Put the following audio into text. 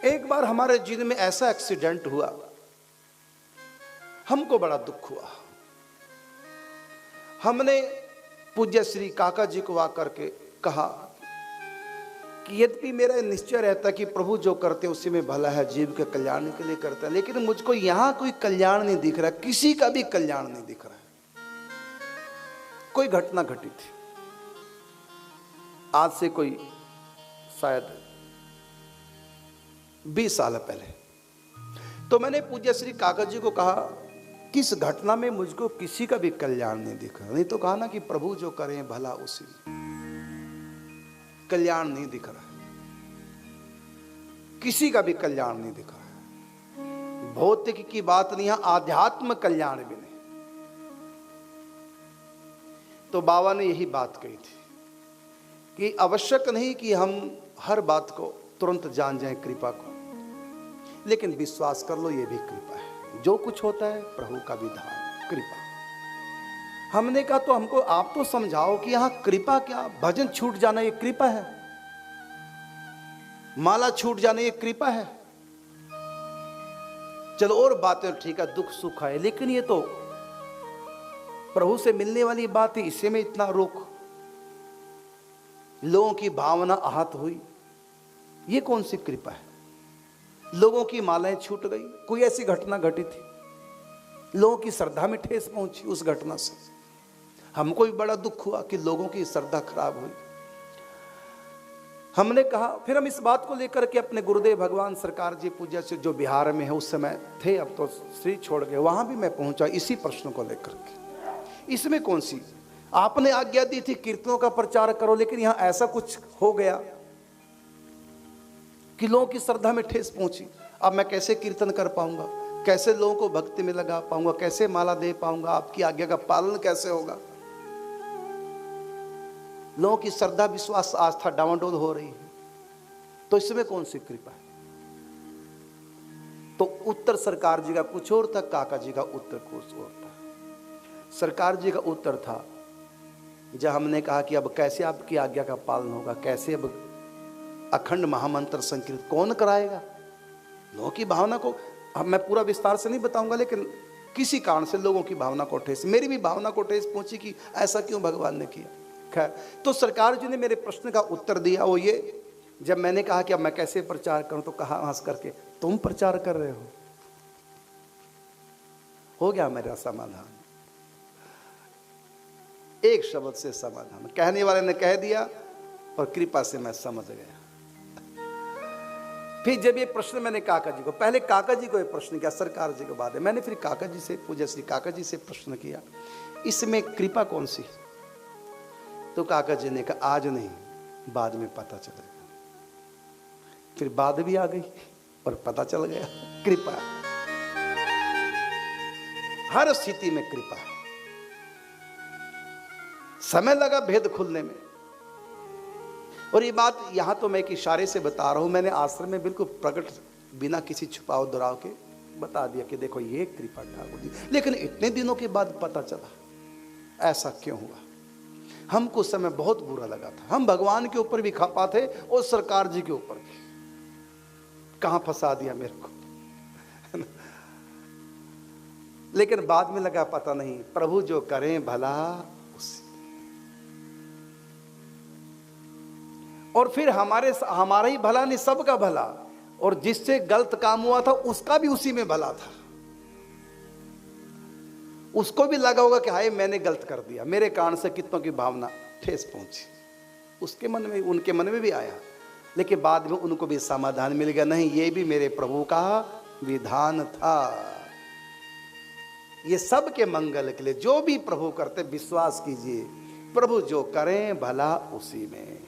एक बार हमारे जीवन में ऐसा एक्सीडेंट हुआ, हमको बड़ा दुख हुआ। हमने पूज्य श्री काका जी को आकर के कहा कि यद्यपि मेरा निश्चय रहता कि प्रभु जो करते उसी में भला है, जीव के कल्याण के लिए करता है, लेकिन मुझको यहां कोई कल्याण नहीं दिख रहा, किसी का भी कल्याण नहीं दिख रहा है। कोई घटना घटी थी आज से कोई शायद 20 साल पहले। तो मैंने पूज्य श्री काका जी को कहा कि इस घटना में मुझको किसी का भी कल्याण नहीं दिख रहा। नहीं तो कहा ना कि प्रभु जो करें भला उसी में, कल्याण नहीं दिख रहा है, किसी का भी कल्याण नहीं दिख रहा है। भौतिक की बात नहीं है, आध्यात्म कल्याण भी नहीं। तो बाबा ने यही बात कही थी कि आवश्यक नहीं कि हम हर बात को तुरंत जान जाएं कृपा को, लेकिन विश्वास कर लो ये भी कृपा है। जो कुछ होता है प्रभु का विधान, कृपा। हमने कहा तो हमको आप तो समझाओ कि यहां कृपा क्या, भजन छूट जाना ये कृपा है, माला छूट जाना ये कृपा है। चलो और बातें ठीक है, दुख सुख है, लेकिन ये तो प्रभु से मिलने वाली बात है, इसे में इतना रोक, लोगों की भावना आहत हुई, ये कौन सी कृपा है? लोगों की मालाएं छूट गई, कोई ऐसी घटना घटी थी, लोगों की श्रद्धा में ठेस पहुंची उस घटना से। हमको भी बड़ा दुख हुआ कि लोगों की श्रद्धा खराब हुई। हमने कहा, फिर हम इस बात को लेकर के अपने गुरुदेव भगवान सरकार जी पूज्य से जो बिहार में है उस समय थे, अब तो श्री छोड़ गए, वहां भी मैं पहुंचा इसी प्रश्न को लेकर के। इसमें कौन सी, आपने आज्ञा दी थी कीर्तनों का प्रचार करो, लेकिन यहां ऐसा कुछ हो गया कि लोगों की श्रद्धा में ठेस पहुंची। अब मैं कैसे कीर्तन कर पाऊंगा, कैसे लोगों को भक्ति में लगा पाऊंगा, कैसे माला दे पाऊंगा, आपकी आज्ञा का पालन कैसे होगा? लोगों की श्रद्धा विश्वास आस्था डावाडोल हो रही है, तो इसमें कौन सी कृपा है? तो उत्तर सरकार जी का कुछ और था, काका जी का उत्तर कुछ और था। सरकार जी का उत्तर था, जब हमने कहा कि अब कैसे आपकी आज्ञा का पालन होगा, कैसे अब अखंड महामंत्र संकीर्तन कौन कराएगा? लोगों की भावना को अब मैं पूरा विस्तार से नहीं बताऊंगा, लेकिन किसी कारण से लोगों की भावना को ठेस, मेरी भी भावना को ठेस पहुंची कि ऐसा क्यों भगवान ने किया। खैर, तो सरकार जी ने मेरे प्रश्न का उत्तर दिया, वो ये, जब मैंने कहा कि अब मैं कैसे प्रचार करूं, तो कहा हंस करके, तुम प्रचार कर रहे हो गया मेरा समाधान। एक शब्द से समाधान, कहने वाले ने कह दिया और कृपा से मैं समझ गया। फिर जब ये प्रश्न मैंने काका जी को, पहले काका जी को ये प्रश्न किया, सरकार जी को बाद है, मैंने फिर काका जी से, पूज्य श्री काका जी से प्रश्न किया, इसमें कृपा कौन सी? तो काका जी ने कहा आज नहीं, बाद में पता चलेगा। फिर बाद भी आ गई और पता चल गया, कृपा। हर स्थिति में कृपा है। समय लगा भेद खुलने में, और ये बात यहां तो मैं एक इशारे से बता रहा हूं, मैंने आश्रम में बिल्कुल प्रकट बिना किसी छुपाव दुराव के बता दिया कि देखो ये कृपा ठाकुर जी। लेकिन इतने दिनों के बाद पता चला, ऐसा क्यों हुआ? हमको उस समय बहुत बुरा लगा था, हम भगवान के ऊपर भी खपा थे और सरकार जी के ऊपर भी। कहां फंसा दिया मेरे को लेकिन बाद में लगा पता नहीं, प्रभु जो करें भला उसी। और फिर हमारा ही भला नहीं, सबका भला, और जिससे गलत काम हुआ था उसका भी उसी में भला था। उसको भी लगा होगा कि हाय मैंने गलत कर दिया, मेरे कारण से कितनों की भावना ठेस पहुंची, उसके मन में, उनके मन में भी आया, लेकिन बाद में उनको भी समाधान मिल गया, नहीं ये भी मेरे प्रभु का विधान था, ये सबके मंगल के लिए। जो भी प्रभु करते विश्वास कीजिए, प्रभु जो करें भला उसी में।